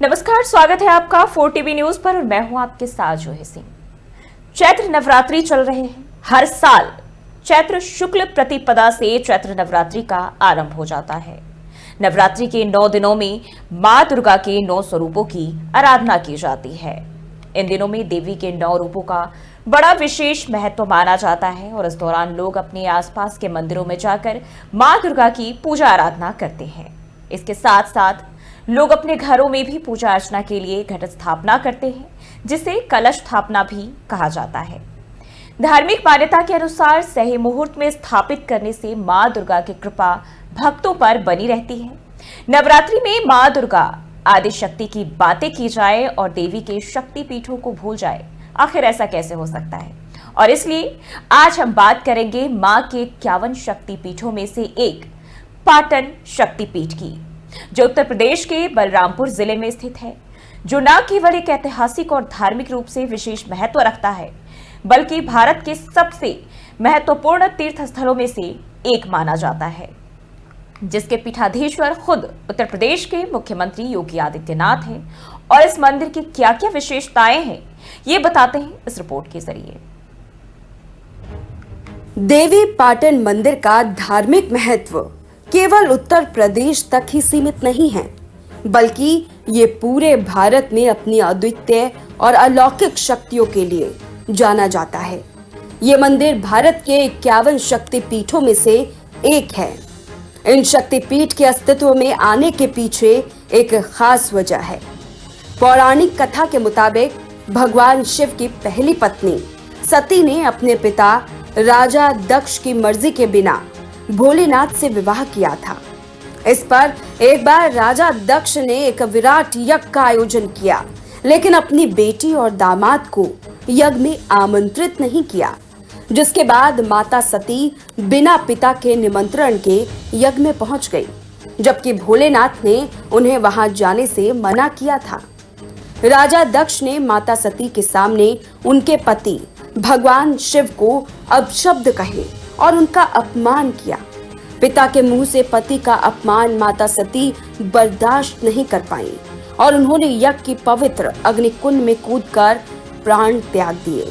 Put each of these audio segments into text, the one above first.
नमस्कार, स्वागत है आपका 4TV न्यूज पर और मैं हूं आपके साथ जोहे सिंह। चैत्र नवरात्रि चल रहे हैं। हर साल चैत्र शुक्ल प्रतिपदा से चैत्र नवरात्रि का आरंभ हो जाता है। नवरात्रि के 9 दिनों में मां दुर्गा के 9 स्वरूपों की आराधना की जाती है। इन दिनों में देवी के 9 रूपों का बड़ा विशेष महत्व माना जाता है और इस दौरान लोग अपने आसपास के मंदिरों में जाकर मां दुर्गा की पूजा आराधना करते हैं। इसके साथ साथ लोग अपने घरों में भी पूजा अर्चना के लिए घट स्थापना करते हैं, जिसे कलश स्थापना भी कहा जाता है। धार्मिक मान्यता के अनुसार सही मुहूर्त में स्थापित करने से मां दुर्गा की कृपा भक्तों पर बनी रहती है। नवरात्रि में मां दुर्गा आदि शक्ति की बातें की जाए और देवी के शक्ति पीठों को भूल जाए, आखिर ऐसा कैसे हो सकता है। और इसलिए आज हम बात करेंगे मां के 51 शक्ति पीठों में से एक पाटन शक्तिपीठ की, जो उत्तर प्रदेश के बलरामपुर जिले में स्थित है, जो न केवल एक ऐतिहासिक और धार्मिक रूप से विशेष महत्व रखता है, बल्कि भारत के सबसे महत्वपूर्ण तीर्थ स्थलों में से एक माना जाता है, जिसके पीठाधीश्वर खुद उत्तर प्रदेश के मुख्यमंत्री योगी आदित्यनाथ हैं। और इस मंदिर की क्या क्या विशेषताएं हैं, ये बताते हैं इस रिपोर्ट के जरिए। देवी पाटन मंदिर का धार्मिक महत्व केवल उत्तर प्रदेश तक ही सीमित नहीं है, बल्कि ये पूरे भारत में अपनी अद्वितीय और अलौकिक शक्तियों के लिए जाना जाता है। ये मंदिर भारत के 51 शक्तिपीठों में से एक है। इन शक्तिपीठ के अस्तित्व में आने के पीछे एक खास वजह है। पौराणिक कथा के मुताबिक भगवान शिव की पहली पत्नी सती ने अपने पिता राजा दक्ष की मर्जी के बिना भोलेनाथ से विवाह किया था। इस पर एक बार राजा दक्ष ने एक विराट यज्ञ का आयोजन किया, लेकिन अपनी बेटी और दामाद को यज्ञ में आमंत्रित नहीं किया, जिसके बाद माता सती बिना पिता के निमंत्रण के यज्ञ में पहुंच गई, जबकि भोलेनाथ ने उन्हें वहां जाने से मना किया था। राजा दक्ष ने माता सती के सामने उनके पति भगवान शिव को अपशब्द कहे और उनका अपमान किया। पिता के मुंह से पति का अपमान माता सती बर्दाश्त नहीं कर पाई और उन्होंने यज्ञ की पवित्र अग्निकुंड में कूदकर प्राण त्याग दिए।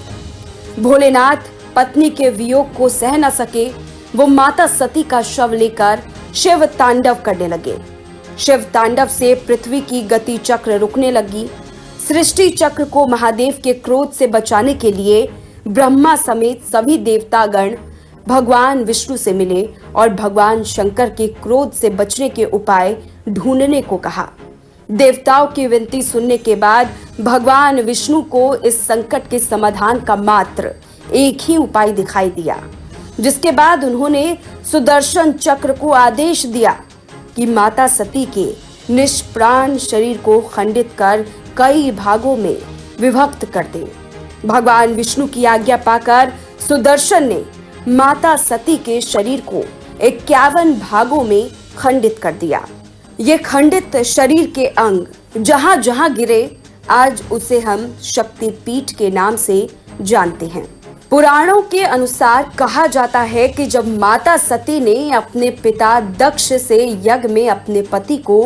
भोलेनाथ पत्नी के वियोग को सह न सके, वो माता सती का शव लेकर शिव तांडव करने लगे। शिव तांडव से पृथ्वी की गति चक्र रुकने लगी। सृष्टि चक्र को महादेव के क्रोध से बचाने के लिए ब्रह्मा समेत सभी देवतागण भगवान विष्णु से मिले और भगवान शंकर के क्रोध से बचने के उपाय ढूंढने को कहा। देवताओं की विनती सुनने के बाद भगवान विष्णु को इस संकट के समाधान का मात्र एक ही उपाय दिखाई दिया, जिसके बाद उन्होंने सुदर्शन चक्र को आदेश दिया कि माता सती के निष्प्राण शरीर को खंडित कर कई भागों में विभक्त कर दे। भगवान विष्णु की आज्ञा पाकर सुदर्शन ने माता सती के शरीर को 51 भागों में खंडित कर दिया। ये खंडित शरीर के अंग जहां जहां गिरे, आज उसे हम शक्तिपीठ के नाम से जानते हैं। पुराणों के अनुसार कहा जाता है कि जब माता सती ने अपने पिता दक्ष से यज्ञ में अपने पति को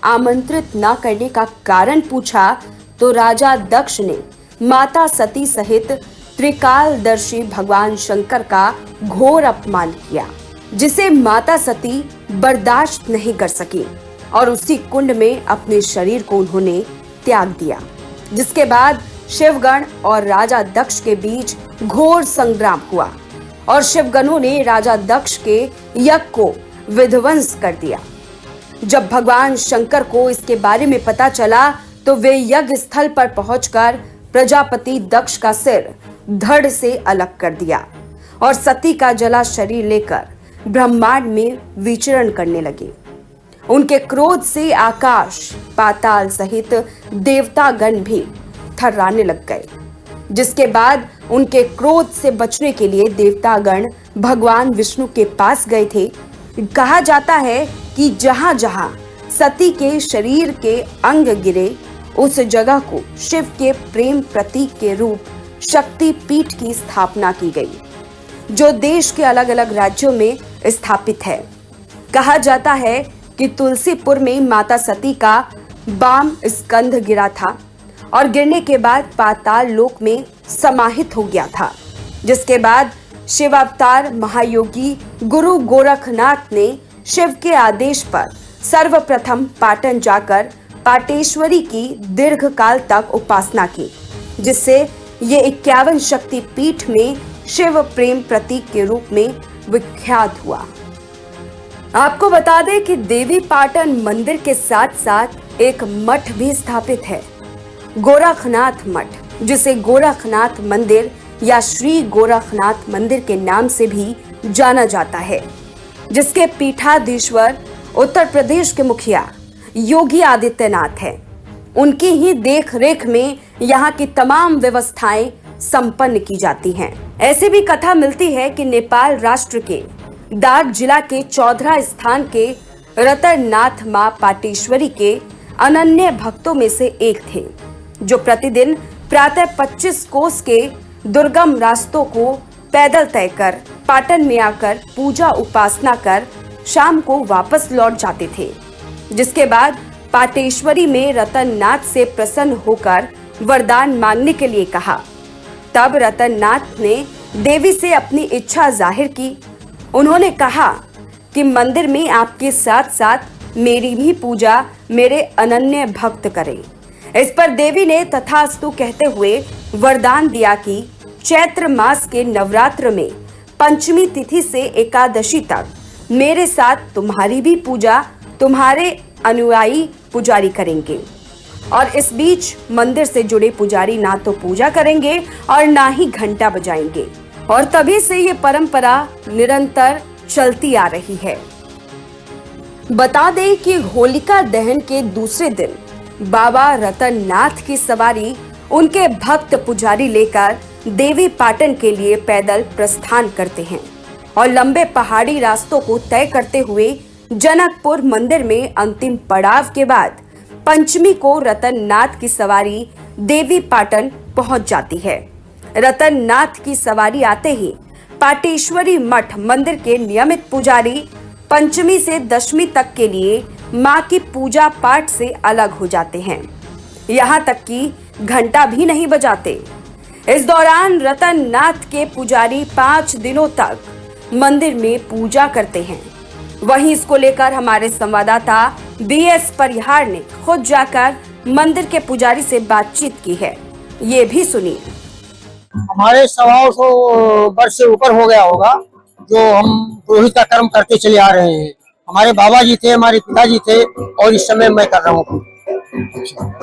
आमंत्रित न करने का कारण पूछा, तो राजा दक्ष ने माता सती सहित त्रिकालदर्शी भगवान शंकर का घोर अपमान किया, जिसे माता सती बर्दाश्त नहीं कर सकी और उसी कुंड में अपने शरीर को उन्होंने त्याग दिया, जिसके बाद शिवगण और राजा दक्ष के बीच घोर संग्राम हुआ और शिवगणों ने राजा दक्ष के यज्ञ को विध्वंस कर दिया। जब भगवान शंकर को इसके बारे में पता चला, तो वे यज्ञ स्थल पर पहुंचकर प्रजापति दक्ष का सिर धड़ से अलग कर दिया और सती का जला शरीर लेकर ब्रह्मांड में विचरण करने लगे। उनके क्रोध से आकाश, पाताल सहित देवतागण भी थर्राने लग गए, जिसके बाद उनके क्रोध से बचने के लिए देवतागण भगवान विष्णु के पास गए थे। कहा जाता है कि जहां जहां सती के शरीर के अंग गिरे, उस जगह को शिव के प्रेम प्रतीक के रूप शक्तिपीठ की स्थापना की गई, जो देश के अलग अलग राज्यों में स्थापित है। कहा जाता है कि तुलसीपुर में माता सती का वाम स्कंध गिरा था और गिरने के बाद पाताल लोक में समाहित हो गया था, जिसके बाद शिवावतार महायोगी गुरु गोरखनाथ ने शिव के आदेश पर सर्वप्रथम पाटन जाकर पाटेश्वरी की दीर्घकाल तक उपासना की, जिससे ये 51 शक्ति पीठ में शिव प्रेम प्रतीक के रूप में विख्यात हुआ। आपको बता दें कि देवी पाटन मंदिर के साथ साथ एक मठ भी स्थापित है, गोरखनाथ मठ, जिसे गोरखनाथ मंदिर या श्री गोरखनाथ मंदिर के नाम से भी जाना जाता है, जिसके पीठाधीश्वर उत्तर प्रदेश के मुखिया योगी आदित्यनाथ हैं। उनकी ही देख रेख में यहाँ की तमाम व्यवस्थाएं संपन्न की जाती हैं। ऐसी भी कथा मिलती है कि नेपाल राष्ट्र के दार्क जिला के चौधरा स्थान के रतननाथ मां पाटेश्वरी के अनन्य भक्तों में से एक थे, जो प्रतिदिन प्रातः 25 कोस के दुर्गम रास्तों को पैदल तय कर पाटन में आकर पूजा उपासना कर शाम को वापस लौट जाते थे, जिसके बाद पाटेश्वरी में रतननाथ से प्रसन्न होकर वरदान मांगने के लिए कहा। तब रतननाथ ने देवी से अपनी इच्छा जाहिर की। उन्होंने कहा कि मंदिर में आपके साथ साथ मेरी भी पूजा मेरे अनन्य भक्त करें। इस पर देवी ने तथास्तु कहते हुए वरदान दिया कि चैत्र मास के नवरात्र में पंचमी तिथि से एकादशी तक मेरे साथ तुम्हारी भी पूजा तुम्हारे अनुयायी पुजारी करेंगे, और इस बीच मंदिर से जुड़े पुजारी ना तो पूजा करेंगे और ना ही घंटा बजाएंगे, और तभी से ये परंपरा निरंतर चलती आ रही है। बता दें कि होलिका दहन के दूसरे दिन बाबा रतननाथ की सवारी उनके भक्त पुजारी लेकर देवी पाटन के लिए पैदल प्रस्थान करते हैं और लंबे पहाड़ी रास्तों को तय करते हुए जनकपुर मंदिर में अंतिम पड़ाव के बाद पंचमी को रतननाथ की सवारी देवी पाटन पहुंच जाती है। रतननाथ की सवारी आते ही पाटेश्वरी मठ मंदिर के नियमित पुजारी पंचमी से दशमी तक के लिए मां की पूजा पाठ से अलग हो जाते हैं, यहाँ तक कि घंटा भी नहीं बजाते। इस दौरान रतननाथ के पुजारी 5 दिनों तक मंदिर में पूजा करते हैं। वहीं इसको लेकर हमारे संवाददाता BS परिहार ने खुद जाकर मंदिर के पुजारी से बातचीत की है, ये भी सुनिए। हमारे 125 वर्ष से ऊपर हो गया होगा जो हम पुरोहित का कर्म करते चले आ रहे हैं। हमारे बाबा जी थे, हमारे पिताजी थे, और इस समय मैं कर रहा हूँ।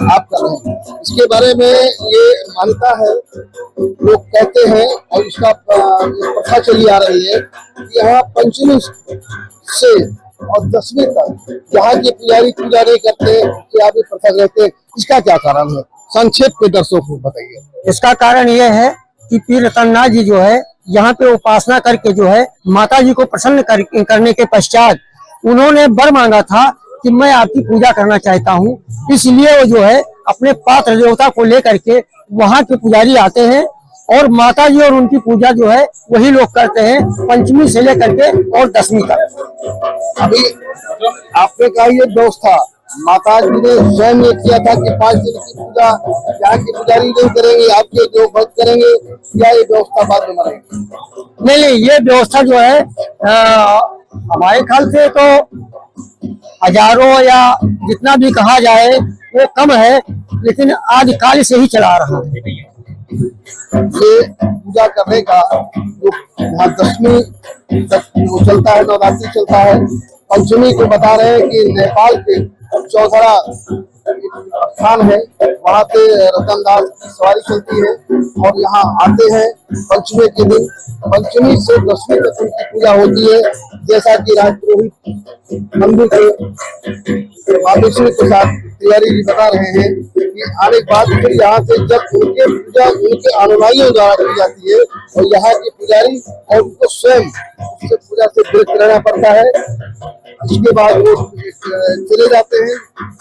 आप कर रहे हैं, इसके बारे में ये मान्यता है, लोग कहते हैं और इसका प्रथा चली आ रही है कि यहाँ पंचमी से और दसवीं तक यहाँ के पुजारी पूजा नहीं करते, क्या भी प्रथा रहते, इसका क्या कारण है? संक्षेप में दर्शकों को बताइए। इसका कारण यह है कि पीर रतननाथ जी जो है यहाँ पे उपासना करके जो है माता जी को प्रसन्न करने के पश्चात उन्होंने वर मांगा था कि मैं आपकी पूजा करना चाहता हूँ। इसलिए वो जो है अपने पात्र देवता को लेकर के वहाँ के पुजारी आते हैं और माता जी और उनकी पूजा जो है वही लोग करते हैं पंचमी से लेकर के और दसवीं तक। अभी आपने कहा ये व्यवस्था माता जी ने स्वयं ने किया था कि 5 दिन की पूजा यहाँ के पुजारी नहीं करेंगे, आपके जो भक्त करेंगे, या ये व्यवस्था बाद में बनाएंगे? नहीं, ये व्यवस्था जो है हमारे ख्याल से तो हजारों या जितना भी कहा जाए वो कम है, लेकिन आदिकाल से ही चला रहा है। ये पूजा करने का जो यहाँ दसवीं तक वो चलता है, नवरात्रि चलता है। पंचमी को बता रहे हैं कि नेपाल के चौधरा स्थान है, वहाँ पे रतननाथ की सवारी चलती है और यहाँ आते हैं पंचमी के दिन। पंचमी से दसवीं तक उनकी पूजा होती है, जैसा कि राजपुरोहित मंदिर के बाबेश्वरी प्रसाद तिवारी जी बता रहे हैं कि आने के बाद फिर यहाँ से जब उनके पूजा उनके अनुयायियों द्वारा की जाती है और यहाँ के पुजारी और उनको स्वयं उससे पूजा से विरत रहना पड़ता है। इसके बाद वो चले जाते हैं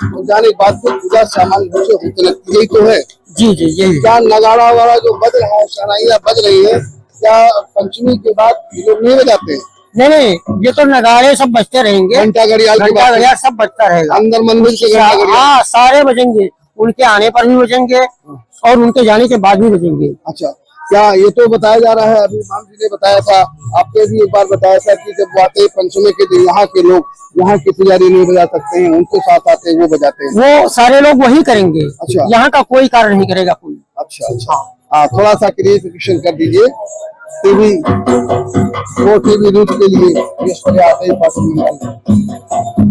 और जाने के बाद फिर पूजा सामान्य रूप से होते लगती है। यही तो है। जी जी यही। क्या नगाड़ा वाला जो बज रहा है, शहनाइयाँ बज रही है, क्या पंचमी के बाद लोग नहीं बजाते हैं? नहीं, ये तो नगाड़े सब बजते रहेंगे, घंटा घड़ियाल की घंटा बात है। घड़ियाल सब बजता रहेगा अंदर मंदिर के घंटा घड़ियाल। हाँ, सारे बजेंगे, उनके आने पर भी बजेंगे और उनके जाने के बाद भी बजेंगे। अच्छा, क्या ये तो बताया जा रहा है, अभी इमाम जी ने बताया था, आपने भी एक बार बताया था कि जब आते हैं पंचमी के दिन यहाँ के लोग, यहाँ के पुजारी नहीं बजा सकते हैं, उनके साथ आते हैं वो बजाते हैं। वो सारे लोग वही करेंगे। अच्छा। यहाँ का कोई कार्य नहीं करेगा कोई। अच्छा अच्छा, हाँ, थोड़ा सा क्लियरिफिकेशन कर दीजिए। टीवी न्यूज के लिए ईश्वरी आते हैं पश्चिम बंगाल।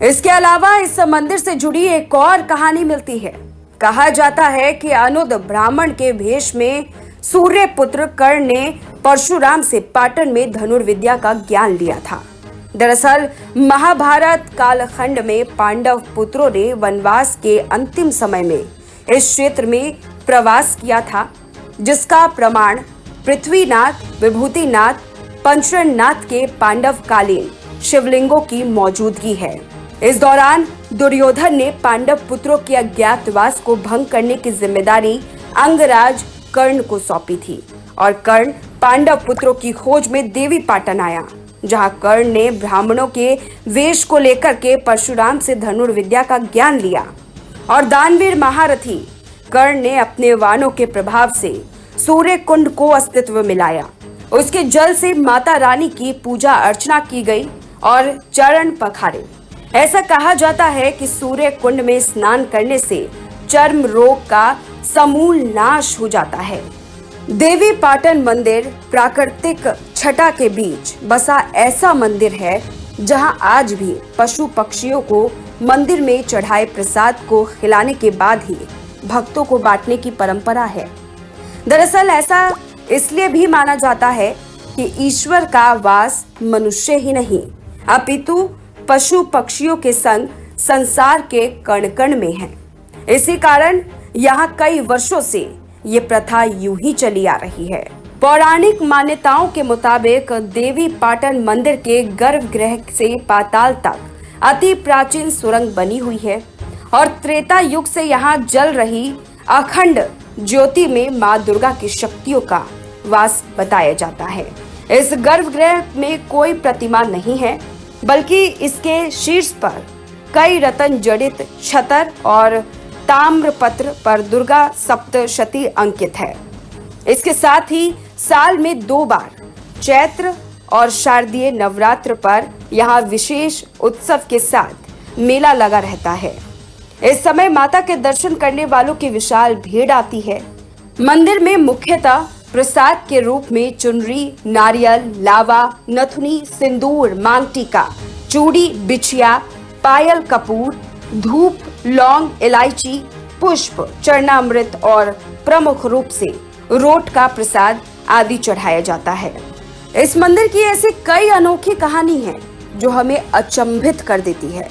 इसके अलावा इस मंदिर से जुड़ी एक और कहानी मिलती है। कहा जाता है कि अनुद ब्राह्मण के भेष में सूर्य पुत्र कर्ण ने परशुराम से पाटन में धनुर्विद्या का ज्ञान लिया था। दरअसल महाभारत कालखंड में पांडव पुत्रों ने वनवास के अंतिम समय में इस क्षेत्र में प्रवास किया था, जिसका प्रमाण पृथ्वीनाथ, विभूतिनाथ, पंचरनाथ के पांडवकालीन शिवलिंगों की मौजूदगी है। इस दौरान दुर्योधन ने पांडव पुत्रों के अज्ञातवास को भंग करने की जिम्मेदारी अंगराज कर्ण को सौंपी थी और कर्ण पांडव पुत्रों की खोज में देवी पाटन आया, जहां कर्ण ने ब्राह्मणों के वेश को लेकर के परशुराम से धनुर्विद्या का ज्ञान लिया और दानवीर महारथी कर्ण ने अपने वाणों के प्रभाव से सूर्य कुंड को अस्तित्व में लाया। उसके जल से माता रानी की पूजा अर्चना की गई और चरण पखारे। ऐसा कहा जाता है कि सूर्य कुंड में स्नान करने से चर्म रोग का समूल नाश हो जाता है। देवी पाटन मंदिर प्राकृतिक छटा के बीच बसा ऐसा मंदिर है जहां आज भी पशु पक्षियों को मंदिर में चढ़ाए प्रसाद को खिलाने के बाद ही भक्तों को बांटने की परंपरा है। दरअसल ऐसा इसलिए भी माना जाता है कि ईश्वर का वास मनुष्य ही नहीं अपितु पशु पक्षियों के संग संसार के कण कण में है। इसी कारण यहाँ कई वर्षों से ये प्रथा यूं ही चली आ रही है। पौराणिक मान्यताओं के मुताबिक देवी पाटन मंदिर के गर्भगृह से पाताल तक अति प्राचीन सुरंग बनी हुई है और त्रेता युग से यहाँ जल रही अखंड ज्योति में माँ दुर्गा की शक्तियों का वास बताया जाता है। इस गर्भगृह में कोई प्रतिमा नहीं है, बल्कि इसके शीर्ष पर कई रत्न जड़ित छतर और ताम्रपत्र पर दुर्गा सप्तशती अंकित है। इसके साथ ही साल में 2 बार चैत्र और शारदीय नवरात्र पर यहाँ विशेष उत्सव के साथ मेला लगा रहता है। इस समय माता के दर्शन करने वालों की विशाल भीड़ आती है। मंदिर में मुख्यतः प्रसाद के रूप में चुनरी, नारियल, लावा, नथुनी, सिंदूर, मांग टीका, चूड़ी, बिछिया, पायल, कपूर, धूप, लौंग, इलायची, पुष्प, चरणामृत और प्रमुख रूप से रोट का प्रसाद आदि चढ़ाया जाता है। इस मंदिर की ऐसी कई अनोखी कहानी है जो हमें अचंभित कर देती है।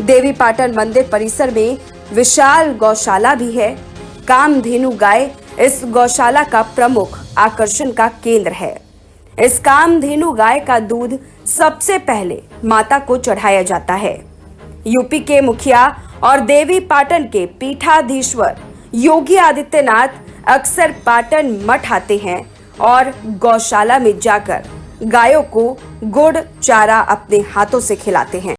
देवी पाटन मंदिर परिसर में विशाल गौशाला भी है। कामधेनु गाय इस गौशाला का प्रमुख आकर्षण का केंद्र है। इस कामधेनु गाय का दूध सबसे पहले माता को चढ़ाया जाता है। यूपी के मुखिया और देवी पाटन के पीठाधीश्वर योगी आदित्यनाथ अक्सर पाटन मठ आते हैं और गौशाला में जाकर गायों को गुड़ चारा अपने हाथों से खिलाते हैं।